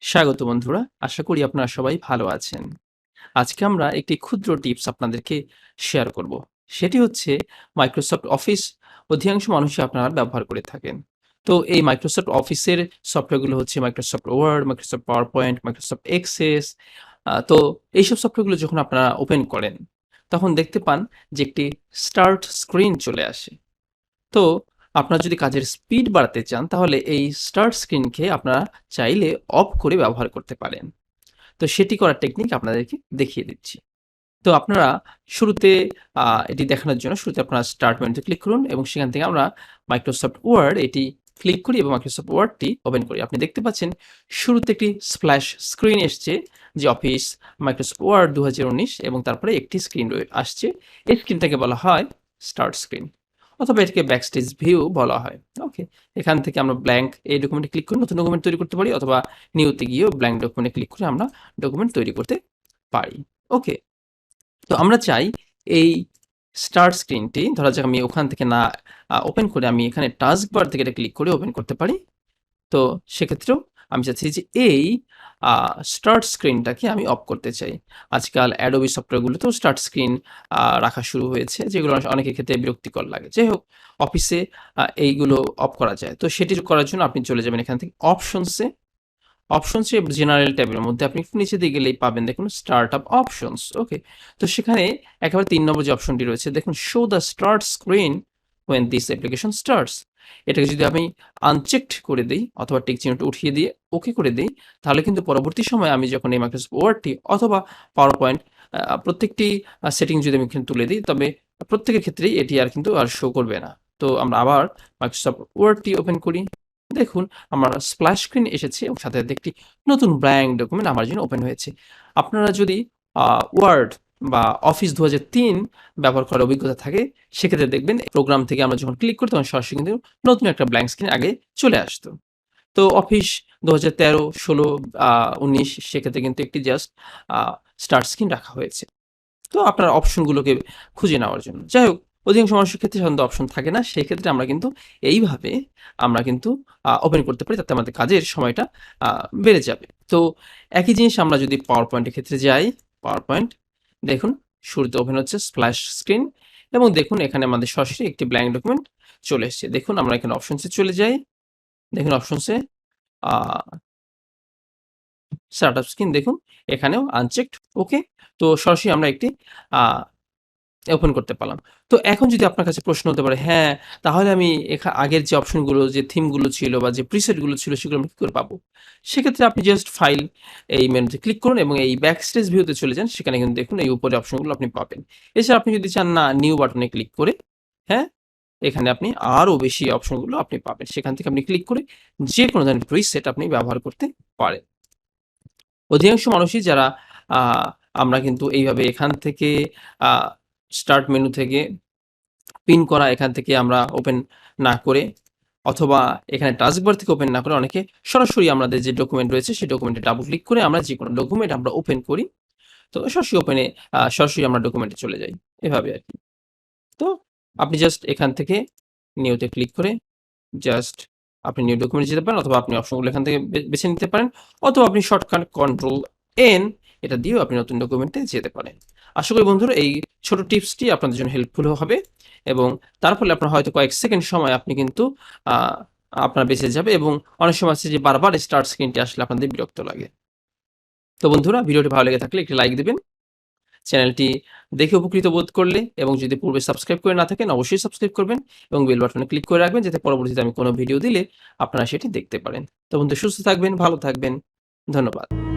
স্বাগত বন্ধুরা। আশা করি আপনারা সবাই ভালো আছেন। আজকে আমরা একটি ক্ষুদ্র টিপস আপনাদেরকে শেয়ার করব। সেটি হচ্ছে Microsoft Office অধিকাংশ মানুষই আপনারা ব্যবহার করে থাকেন। তো এই Microsoft Office-এর সফটওয়্যারগুলো হচ্ছে Microsoft Word, Microsoft PowerPoint, Microsoft Access। তো এইসব সফটওয়্যারগুলো যখন আপনারা ওপেন করেন, তখন দেখতে পান যে একটি স্টার্ট স্ক্রিন চলে আসে। তো আপনারা যদি কাজের স্পিড বাড়াতে চান তাহলে এই স্টার্ট স্ক্রিনকে আপনারা চাইলে অফ করে ব্যবহার করতে পারেন। তো সেটি করার টেকনিক আপনাদেরকে দেখিয়ে দিচ্ছি। তো আপনারা শুরুতে এটি দেখানোর জন্য শুরুতে আপনারা স্টার্ট মেনুতে ক্লিক করুন এবং সেখান থেকে আমরা Microsoft Word এটি ক্লিক করি এবং Microsoft Wordটি ওপেন করি। আপনি দেখতে পাচ্ছেন শুরুতে একটি স্প্ল্যাশ স্ক্রিন এসছে যে অফিস Microsoft Word 2019 এবং তারপরে একটি স্ক্রিন আসছে। এই স্ক্রিনটাকে বলা হয় স্টার্ট স্ক্রিন অথবা এটাকে ব্যাকস্টেজ ভিউ বলা হয়। ওকে? এখান থেকে আমরা ব্ল্যাংক এই ডকুমেন্টে ক্লিক করে নতুন ডকুমেন্ট তৈরি করতে পারি অথবা নিউতে গিয়েও ব্ল্যাংক ডকুমেন্টে ক্লিক করে আমরা ডকুমেন্ট তৈরি করতে পারি। ওকে? তো আমরা চাই এই স্টার্ট স্ক্রিনটি ধরা যাক আমি ওখান থেকে না ওপেন করে আমি এখানে টাস্কবার থেকে এটা ক্লিক করে ওপেন করতে পারি। তো সেক্ষেত্রেও আমি চাচ্ছি যে এই স্টার্ট স্ক্রিনটাকে আমি অফ করতে চাই। আজকাল Adobe সফটওয়্যারগুলোতেও স্টার্ট স্ক্রিন রাখা শুরু হয়েছে যেগুলো অনেকের ক্ষেত্রে বিরক্তিকর লাগে। যাই হোক অফিসে এইগুলো অফ করা যায়। তো সেটি করার জন্য আপনি চলে যাবেন এখান থেকে অপশনসে জেনারেল ট্যাবের মধ্যে আপনি একটু নিচে দিয়ে গেলেই পাবেন দেখুন স্টার্ট আপ অপশনস। ওকে? তো সেখানে একেবারে ৩ নম্বর যে অপশনটি রয়েছে দেখুন show the start screen when this application starts। এটাকে যদি আমি আনচেকড করে দেই অথবা টিক চিহ্নটা উঠিয়ে দিয়ে ওকে করে দেই, তাহলে কিন্তু পরবর্তী সময়ে আমি যখন এই Microsoft Wordটি অথবা PowerPoint প্রত্যেকটি সেটিং যদি আমি এখানে তুলে দিই, তবে প্রত্যেকের ক্ষেত্রেই এটি আর কিন্তু আর শো করবে না। তো আমরা আবার Microsoft Wordটি ওপেন করি। দেখুন আমার স্প্ল্যাশ স্ক্রিন এসেছে এবং সাথে, সাথে একটি নতুন ব্ল্যাংক ডকুমেন্ট আমার জন্য ওপেন হয়েছে। আপনারা যদি ওয়ার্ড বা অফিস ২০০৩ ব্যবহার করার অভিজ্ঞতা থাকে, সেক্ষেত্রে দেখবেন প্রোগ্রাম থেকে আমরা যখন ক্লিক করি তখন সরাসরি কিন্তু নতুন একটা ব্ল্যাংক স্ক্রিন আগে চলে আসতো। তো অফিস ২০১৩, ১৬, ১৯ সেক্ষেত্রে কিন্তু একটি জাস্ট আ স্টার্ট স্ক্রিন রাখা হয়েছে। তো আপনার অপশনগুলোকে খুঁজে নেওয়ার জন্য। যাই হোক, অধিকাংশ মানুষের ক্ষেত্রে সাধারণত অপশন থাকে না। সেক্ষেত্রে আমরা কিন্তু এইভাবে আমরা কিন্তু ওপেন করতে পারি। তাতে আমাদের কাজের সময়টা আ বেড়ে যাবে। তো একই জিনিস আমরা যদি পাওয়ার পয়েন্টের ক্ষেত্রে যাই, পাওয়ার পয়েন্ট দেখুন শুরুতে ওপেন হচ্ছে স্প্ল্যাশ স্ক্রিন এবং দেখুন এখানে আমাদের সরাসরি একটি ব্ল্যাংক ডকুমেন্ট চলে এসছে। দেখুন আমরা এখানে অপশনসে চলে যাই। দেখুন অপশনসে আ স্টার্টআপ স্ক্রিন দেখুন এখানেও আনচেকড ওকে। তো সরাসরি আমরা একটি আ ওপেন করতে পারলাম। তো এখন যদি আপনার কাছে প্রশ্ন হতে পারে, হ্যাঁ, তাহলে আমি আগের যে অপশনগুলো, যে থিমগুলো ছিল বা যে প্রিসেটগুলো ছিল সেগুলো আমি কি করে পাবো? সেক্ষেত্রে আপনি জাস্ট ফাইল এই মেনুতে ক্লিক করুন এবং এই ব্যাকস্টেজ ভিউতে চলে যান। সেখানে কিন্তু দেখুন এই উপরে অপশনগুলো আপনি পাবেন। এছাড়া আপনি যদি চান না নিউ বাটনে ক্লিক করে, হ্যাঁ? এখানে আপনি আরো বেশি অপশনগুলো আপনি পাবেন। সেখান থেকে আপনি ক্লিক করে যেকোনো ধরনের প্রিসেট আপনি ব্যবহার করতে পারেন। অধিকাংশ মানুষই যারা আ আমরা কিন্তু এইভাবে এখান থেকে আ স্টার্ট মেনু থেকে পিন করা এখান থেকে আমরা ওপেন না করে অথবা এখানে টাস্কবার থেকে ওপেন না করে অনেকে সরাসরি আমাদের যে ডকুমেন্ট রয়েছে সেই ডকুমেন্টে ডাবল ক্লিক করে আমরা যেকোনো ডকুমেন্ট আমরা ওপেন করি। তো সরাসরি ওপেনে সরাসরি আমরা ডকুমেন্টে চলে যাই। এভাবে আরকি। তো আপনি জাস্ট এখান থেকে নিউতে ক্লিক করে জাস্ট আপনি নিউ ডকুমেন্টে যেতে পারেন অথবা আপনি অপশনগুলো এখান থেকে বেছে নিতে পারেন অথবা আপনি শর্টকাট কন্ট্রোল এন এটা দিয়েও আপনি নতুন ডকুমেন্টে যেতে পারেন। আশা করি বন্ধুরা এই ছোট টিপসটি আপনাদের জন্য হেল্পফুল হবে এবং তার ফলে আপনার হয়তো কয়েক সেকেন্ড সময় আপনি কিন্তু আ আপনার বেঁচে যাবে এবং অনেক সময় আছে যে বারবার স্টার্ট স্ক্রিনটি আসলে আপনাদের বিরক্ত লাগে। তো বন্ধুরা ভিডিওটি ভালো লেগে থাকলে একটি লাইক দিবেন। চ্যানেলটি দেখে উপকৃত বোধ করলে এবং যদি পূর্বে সাবস্ক্রাইব করে না থাকেন অবশ্যই সাবস্ক্রাইব করবেন এবং বেল বাটনে ক্লিক করে রাখবেন যাতে পরবর্তীতে আমি কোনো ভিডিও দিলে আপনারা সেটি দেখতে পারেন। তো বন্ধু সুস্থ থাকবেন, ভালো থাকবেন। ধন্যবাদ।